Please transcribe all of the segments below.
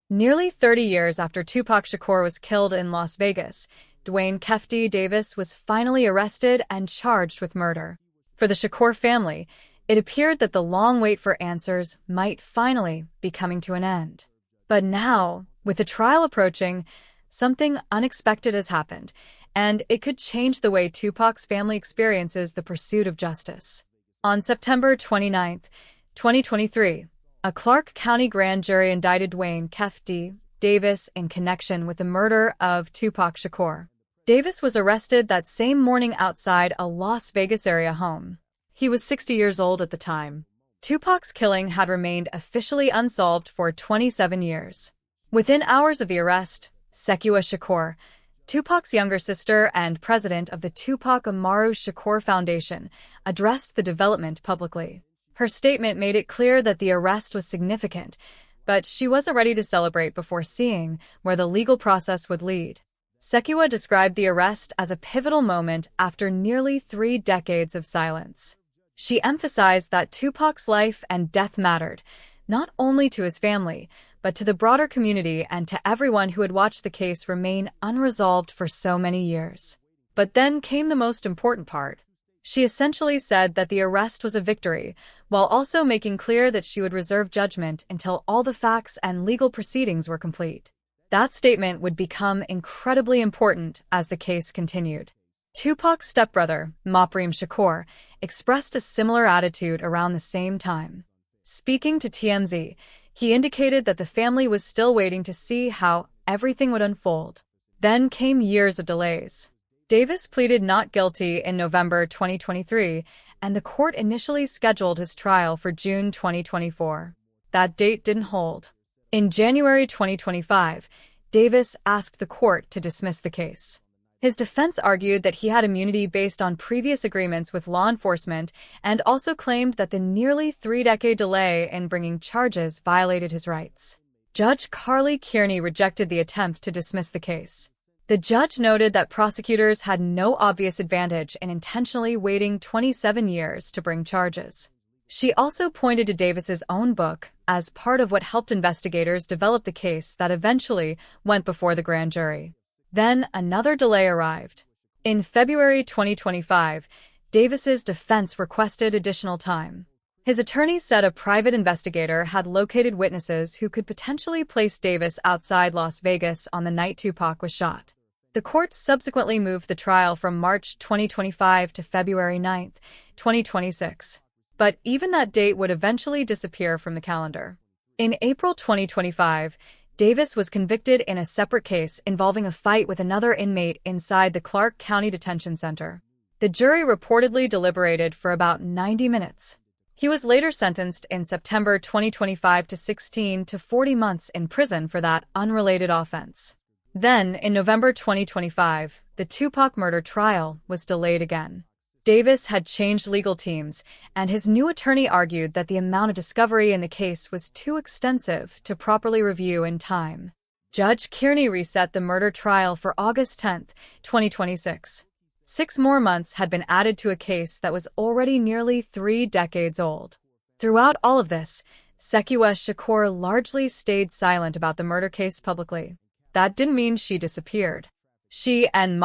Nearly 30 years after Tupac Shakur was killed in Las Vegas, Duane "Keefe D. Davis was finally arrested and charged with murder. For the Shakur family, it appeared that the long wait for answers might finally be coming to an end. But now, with the trial approaching, something unexpected has happened, and it could change the way Tupac's family experiences the pursuit of justice. On September 29, 2023, a Clark County grand jury indicted Duane "Keefe D. Davis in connection with the murder of Tupac Shakur. Davis was arrested that same morning outside a Las Vegas area home. He was 60 years old at the time. Tupac's killing had remained officially unsolved for 27 years. Within hours of the arrest, Sekyiwa Shakur, Tupac's younger sister and president of the Tupac Shakur Foundation, addressed the development publicly. Her statement made it clear that the arrest was significant, but she wasn't ready to celebrate before seeing where the legal process would lead. Sekyiwa described the arrest as a pivotal moment after nearly 3 decades of silence. She emphasized that Tupac's life and death mattered, not only to his family, but to the broader community and to everyone who had watched the case remain unresolved for so many years. But then came the most important part. She essentially said that the arrest was a victory, while also making clear that she would reserve judgment until all the facts and legal proceedings were complete. That statement would become incredibly important as the case continued. Tupac's stepbrother, Shakur, expressed a similar attitude around the same time. Speaking to TMZ, he indicated that the family was still waiting to see how everything would unfold. Then came years of delays. Davis pleaded not guilty in November 2023, and the court initially scheduled his trial for June 2024. That date didn't hold. In January 2025, Davis asked the court to dismiss the case. His defense argued that he had immunity based on previous agreements with law enforcement and also claimed that the nearly 3-decade delay in bringing charges violated his rights. Judge Carly Kearney rejected the attempt to dismiss the case. The judge noted that prosecutors had no obvious advantage in intentionally waiting 27 years to bring charges. She also pointed to Davis's own book as part of what helped investigators develop the case that eventually went before the grand jury. Then another delay arrived. In February 2025, Davis's defense requested additional time. His attorney said a private investigator had located witnesses who could potentially place Davis outside Las Vegas on the night Tupac was shot. The court subsequently moved the trial from March 2025 to February 9, 2026. But even that date would eventually disappear from the calendar. In April 2025, Davis was convicted in a separate case involving a fight with another inmate inside the Clark County Detention Center. The jury reportedly deliberated for about 90 minutes. He was later sentenced in September 2025 to 16 to 40 months in prison for that unrelated offense. Then, in November 2025, the Tupac murder trial was delayed again. Davis had changed legal teams, and his new attorney argued that the amount of discovery in the case was too extensive to properly review in time. Judge Kearney reset the murder trial for August 10, 2026. 6 more months had been added to a case that was already nearly 3 decades old. Throughout all of this, Sekyiwa Shakur largely stayed silent about the murder case publicly. That didn't mean she disappeared. She and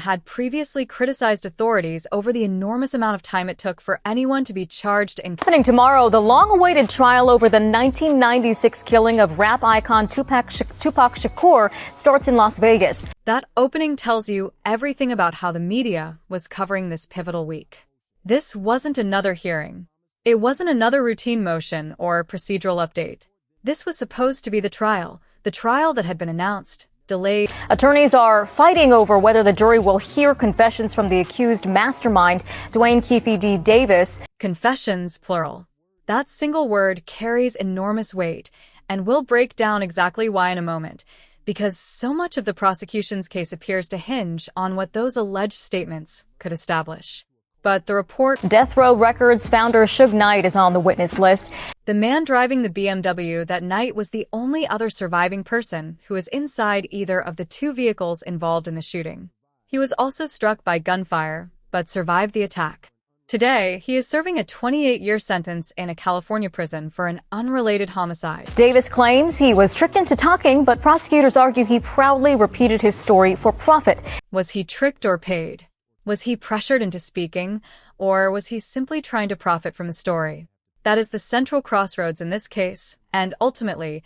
had previously criticized authorities over the enormous amount of time it took for anyone to be charged in. Happening tomorrow, the long-awaited trial over the 1996 killing of rap icon Tupac Shakur starts in Las Vegas. That opening tells you everything about how the media was covering this pivotal week. This wasn't another hearing. It wasn't another routine motion or procedural update. This was supposed to be the trial that had been announced, delayed. Attorneys are fighting over whether the jury will hear confessions from the accused mastermind, Duane "Keefe D. Davis. Confessions, plural. That single word carries enormous weight, and we'll break down exactly why in a moment, because so much of the prosecution's case appears to hinge on what those alleged statements could establish. But the report... Death Row Records founder Suge Knight is on the witness list. The man driving the BMW that night was the only other surviving person who was inside either of the 2 vehicles involved in the shooting. He was also struck by gunfire, but survived the attack. Today, he is serving a 28-year sentence in a California prison for an unrelated homicide. Davis claims he was tricked into talking, but prosecutors argue he proudly repeated his story for profit. Was he tricked or paid? Was he pressured into speaking, or was he simply trying to profit from the story? That is the central crossroads in this case, and ultimately,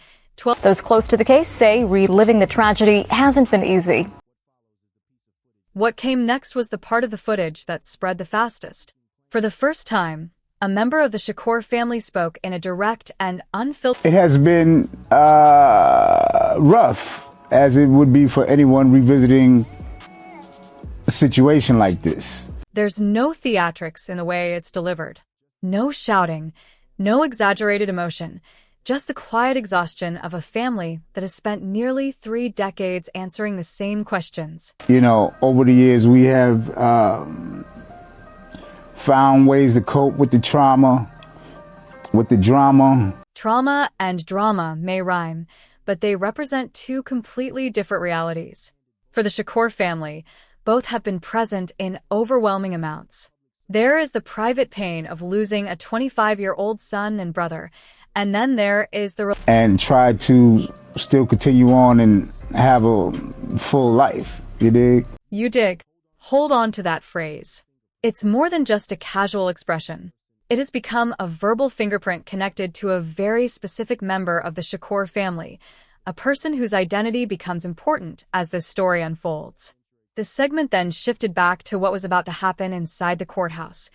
Those close to the case say reliving the tragedy hasn't been easy. What came next was the part of the footage that spread the fastest. For the first time, a member of the Shakur family spoke in a direct and unfiltered... It has been rough, as it would be for anyone revisiting a situation like this. There's no theatrics in the way it's delivered. No shouting, no exaggerated emotion, just the quiet exhaustion of a family that has spent nearly 3 decades answering the same questions. You know, over the years, we have found ways to cope with the trauma, with the drama. Trauma and drama may rhyme, but they represent 2 completely different realities. For the Shakur family, both have been present in overwhelming amounts. There is the private pain of losing a 25-year-old son and brother, and then there is the... And try to still continue on and have a full life, you dig? You dig. Hold on to that phrase. It's more than just a casual expression. It has become a verbal fingerprint connected to a very specific member of the Shakur family, a person whose identity becomes important as this story unfolds. The segment then shifted back to what was about to happen inside the courthouse.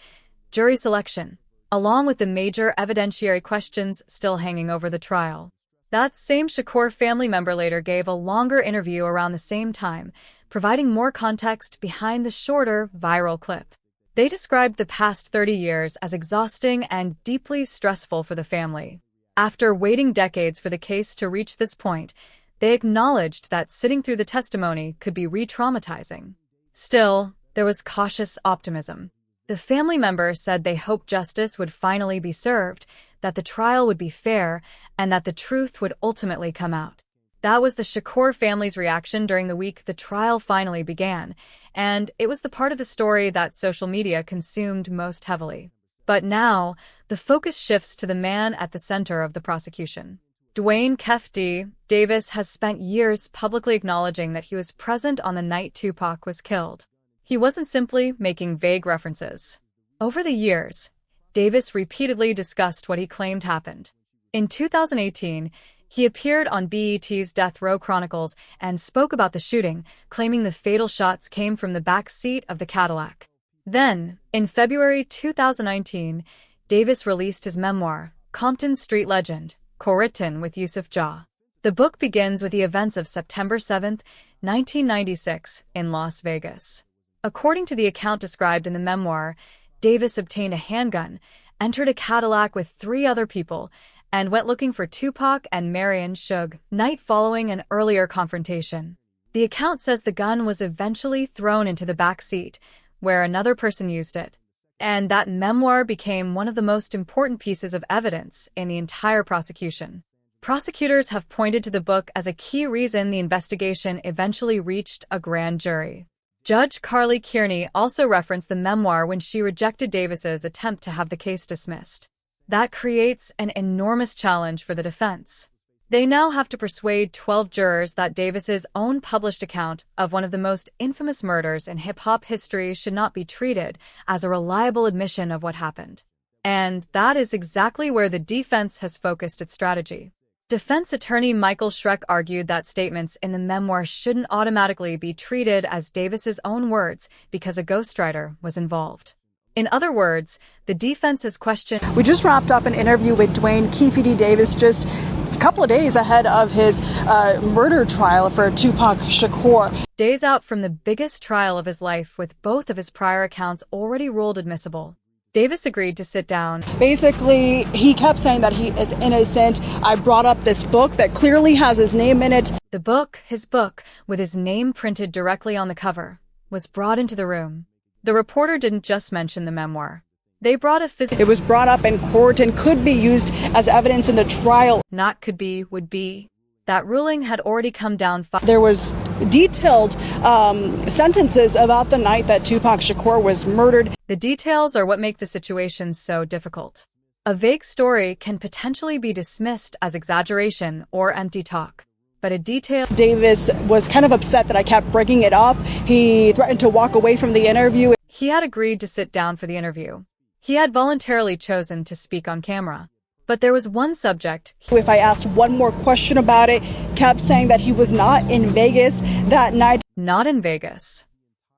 Jury selection, along with the major evidentiary questions still hanging over the trial. That same Shakur family member later gave a longer interview around the same time, providing more context behind the shorter, viral clip. They described the past 30 years as exhausting and deeply stressful for the family. After waiting decades for the case to reach this point, they acknowledged that sitting through the testimony could be re-traumatizing. Still, there was cautious optimism. The family member said they hoped justice would finally be served, that the trial would be fair, and that the truth would ultimately come out. That was the Shakur family's reaction during the week the trial finally began, and it was the part of the story that social media consumed most heavily. But now, the focus shifts to the man at the center of the prosecution. Duane "Keefe D. Davis has spent years publicly acknowledging that he was present on the night Tupac was killed. He wasn't simply making vague references. Over the years, Davis repeatedly discussed what he claimed happened. In 2018, he appeared on BET's Death Row Chronicles and spoke about the shooting, claiming the fatal shots came from the back seat of the Cadillac. Then, in February 2019, Davis released his memoir, Compton Street Legend, co-written with Yusuf Jah. The book begins with the events of September 7, 1996, in Las Vegas. According to the account described in the memoir, Davis obtained a handgun, entered a Cadillac with 3 other people, and went looking for Tupac and Marion Suge, night following an earlier confrontation. The account says the gun was eventually thrown into the back seat, where another person used it. And that memoir became one of the most important pieces of evidence in the entire prosecution. Prosecutors have pointed to the book as a key reason the investigation eventually reached a grand jury. Judge Carly Kearney also referenced the memoir when she rejected Davis's attempt to have the case dismissed. That creates an enormous challenge for the defense. They now have to persuade 12 jurors that Davis's own published account of one of the most infamous murders in hip-hop history should not be treated as a reliable admission of what happened. And that is exactly where the defense has focused its strategy. Defense attorney Michael Schreck argued that statements in the memoir shouldn't automatically be treated as Davis's own words because a ghostwriter was involved. In other words, the defense has questioned... We just wrapped up an interview with Duane "Keefe D. Davis just a couple of days ahead of his murder trial for Tupac Shakur. Days out from the biggest trial of his life with both of his prior accounts already ruled admissible. Davis agreed to sit down. Basically, he kept saying that he is innocent. I brought up this book that clearly has his name in it. The book, his book, with his name printed directly on the cover, was brought into the room. The reporter didn't just mention the memoir. They brought a physical... It was brought up in court and could be used as evidence in the trial. Not could be, would be. That ruling had already come down. There was detailed sentences about the night that Tupac Shakur was murdered. The details are what make the situation so difficult. A vague story can potentially be dismissed as exaggeration or empty talk. But a detail... Davis was kind of upset that I kept bringing it up. He threatened to walk away from the interview. He had agreed to sit down for the interview. He had voluntarily chosen to speak on camera. But there was one subject. If I asked one more question about it, kept saying that he was not in Vegas that night. Not in Vegas.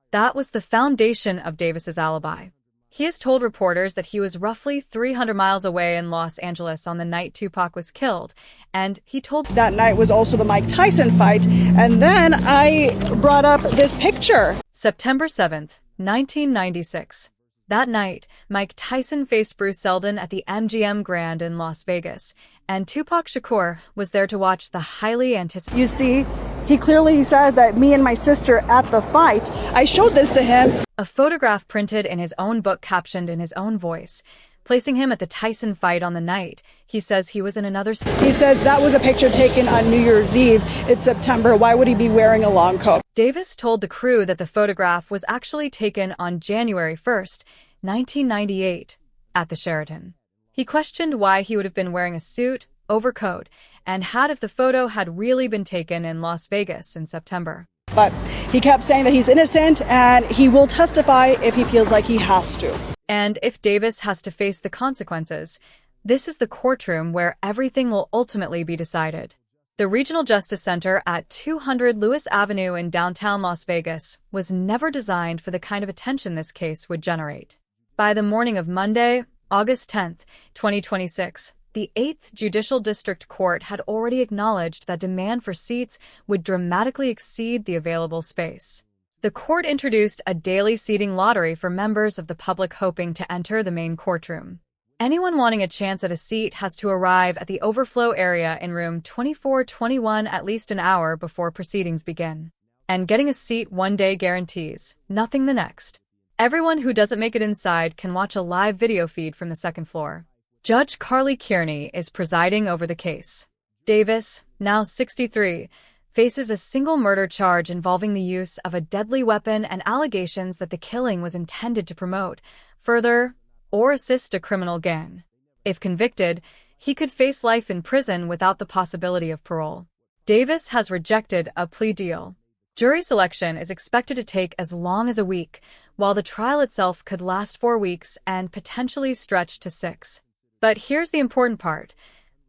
That was the foundation of Davis's alibi. He has told reporters that he was roughly 300 miles away in Los Angeles on the night Tupac was killed, and he told... That night was also the Mike Tyson fight, and then I brought up this picture. September 7th, 1996. That night, Mike Tyson faced Bruce Seldon at the MGM Grand in Las Vegas, and Tupac Shakur was there to watch the highly anticipated... You see, he clearly says that me and my sister at the fight, I showed this to him. A photograph printed in his own book captioned in his own voice, placing him at the Tyson fight on the night. He says he was in another state. He says that was a picture taken on New Year's Eve. It's September. Why would he be wearing a long coat? Davis told the crew that the photograph was actually taken on January 1st, 1998, at the Sheraton. He questioned why he would have been wearing a suit, overcoat, and hat if the photo had really been taken in Las Vegas in September. But he kept saying that he's innocent and he will testify if he feels like he has to. And if Davis has to face the consequences, this is the courtroom where everything will ultimately be decided. The Regional Justice Center at 200 Lewis Avenue in downtown Las Vegas was never designed for the kind of attention this case would generate. By the morning of Monday, August 10th, 2026, the 8th Judicial District Court had already acknowledged that demand for seats would dramatically exceed the available space. The court introduced a daily seating lottery for members of the public hoping to enter the main courtroom. Anyone wanting a chance at a seat has to arrive at the overflow area in room 2421 at least an hour before proceedings begin. And getting a seat one day guarantees nothing the next. Everyone who doesn't make it inside can watch a live video feed from the second floor. Judge Carly Kearney is presiding over the case. Davis, now 63, faces a single murder charge involving the use of a deadly weapon and allegations that the killing was intended to promote, further, or assist a criminal gang. If convicted, he could face life in prison without the possibility of parole. Davis has rejected a plea deal. Jury selection is expected to take as long as a week, while the trial itself could last 4 weeks and potentially stretch to 6. But here's the important part.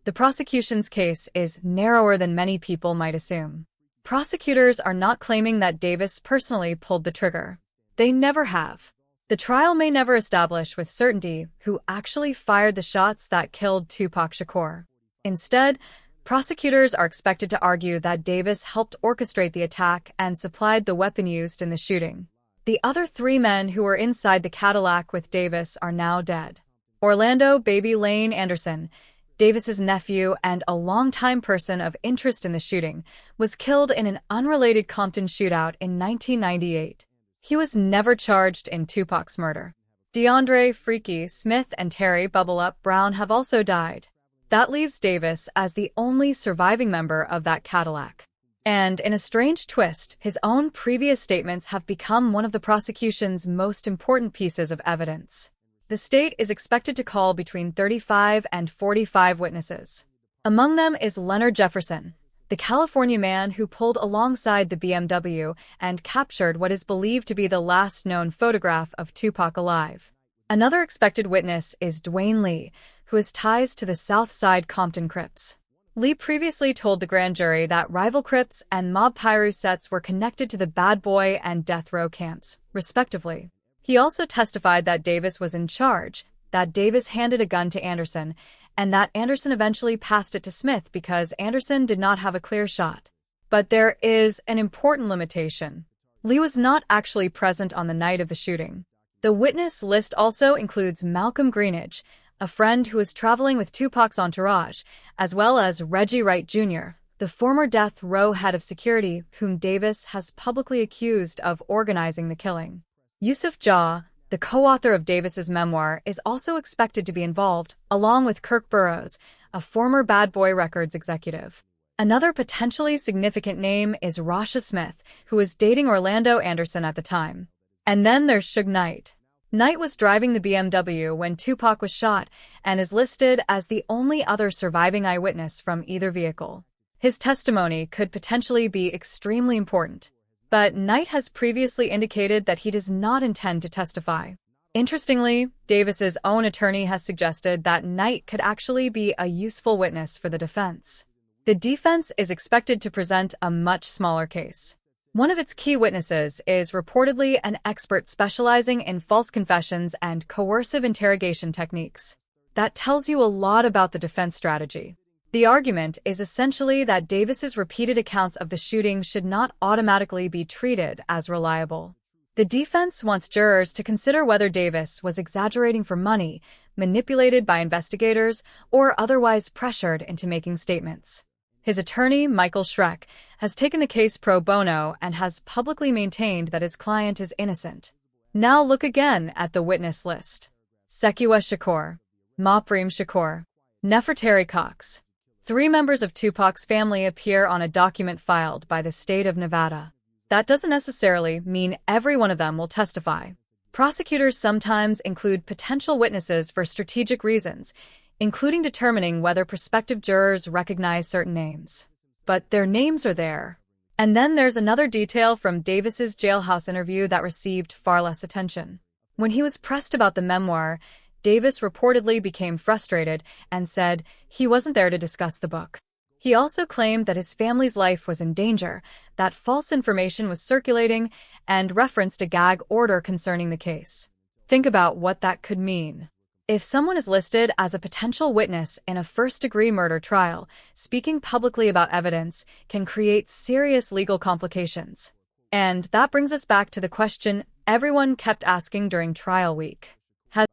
The prosecution's case is narrower than many people might assume. Prosecutors are not claiming that Davis personally pulled the trigger. They never have. The trial may never establish with certainty who actually fired the shots that killed Tupac Shakur. Instead, prosecutors are expected to argue that Davis helped orchestrate the attack and supplied the weapon used in the shooting. The other 3 men who were inside the Cadillac with Davis are now dead. Orlando "Baby" Lane Anderson, Davis's nephew and a longtime person of interest in the shooting, was killed in an unrelated Compton shootout in 1998. He was never charged in Tupac's murder. DeAndre "Freaky" Smith and Terry "Bubble Up" Brown have also died. That leaves Davis as the only surviving member of that Cadillac. And in a strange twist, his own previous statements have become one of the prosecution's most important pieces of evidence. The state is expected to call between 35 and 45 witnesses. Among them is Leonard Jefferson, the California man who pulled alongside the BMW and captured what is believed to be the last known photograph of Tupac alive. Another expected witness is Duane Lee, who has ties to the South Side Compton Crips. Lee previously told the grand jury that rival Crips and Mob Piru sets were connected to the Bad Boy and Death Row camps, respectively. He also testified that Davis was in charge, that Davis handed a gun to Anderson, and that Anderson eventually passed it to Smith because Anderson did not have a clear shot. But there is an important limitation. Lee was not actually present on the night of the shooting. The witness list also includes Malcolm Greenidge, a friend who was traveling with Tupac's entourage, as well as Reggie Wright Jr., the former Death Row head of security whom Davis has publicly accused of organizing the killing. Yusuf Jah, the co-author of Davis's memoir, is also expected to be involved, along with Kirk Burroughs, a former Bad Boy Records executive. Another potentially significant name is Rasha Smith, who was dating Orlando Anderson at the time. And then there's Suge Knight. Knight was driving the BMW when Tupac was shot and is listed as the only other surviving eyewitness from either vehicle. His testimony could potentially be extremely important, but Knight has previously indicated that he does not intend to testify. Interestingly, Davis's own attorney has suggested that Knight could actually be a useful witness for the defense. The defense is expected to present a much smaller case. One of its key witnesses is reportedly an expert specializing in false confessions and coercive interrogation techniques. That tells you a lot about the defense strategy. The argument is essentially that Davis's repeated accounts of the shooting should not automatically be treated as reliable. The defense wants jurors to consider whether Davis was exaggerating for money, manipulated by investigators, or otherwise pressured into making statements. His attorney, Michael Schreck, has taken the case pro bono and has publicly maintained that his client is innocent. Now look again at the witness list. Sekyiwa Shakur, Mopreme Shakur, Nefertari Cox. 3 members of Tupac's family appear on a document filed by the state of Nevada. That doesn't necessarily mean every one of them will testify. Prosecutors sometimes include potential witnesses for strategic reasons, including determining whether prospective jurors recognize certain names. But their names are there. And then there's another detail from Davis's jailhouse interview that received far less attention. When he was pressed about the memoir, Davis reportedly became frustrated and said he wasn't there to discuss the book. He also claimed that his family's life was in danger, that false information was circulating, and referenced a gag order concerning the case. Think about what that could mean. If someone is listed as a potential witness in a first-degree murder trial, speaking publicly about evidence can create serious legal complications. And that brings us back to the question everyone kept asking during trial week.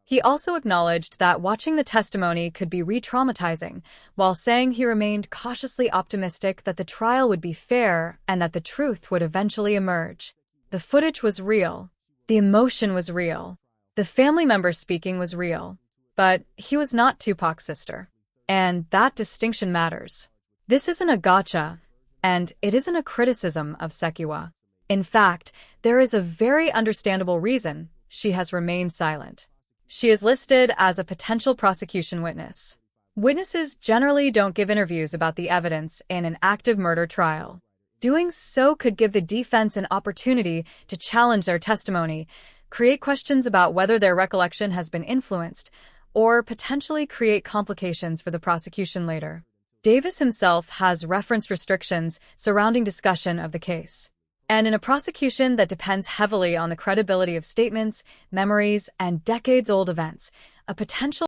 He also acknowledged that watching the testimony could be re-traumatizing, while saying he remained cautiously optimistic that the trial would be fair and that the truth would eventually emerge. The footage was real. The emotion was real. The family member speaking was real. But he was not Tupac's sister. And that distinction matters. This isn't a gotcha, and it isn't a criticism of Sekyiwa. In fact, there is a very understandable reason she has remained silent. She is listed as a potential prosecution witness. Witnesses generally don't give interviews about the evidence in an active murder trial. Doing so could give the defense an opportunity to challenge their testimony, create questions about whether their recollection has been influenced, or potentially create complications for the prosecution later. Davis himself has reference restrictions surrounding discussion of the case. And in a prosecution that depends heavily on the credibility of statements, memories, and decades-old events, a potential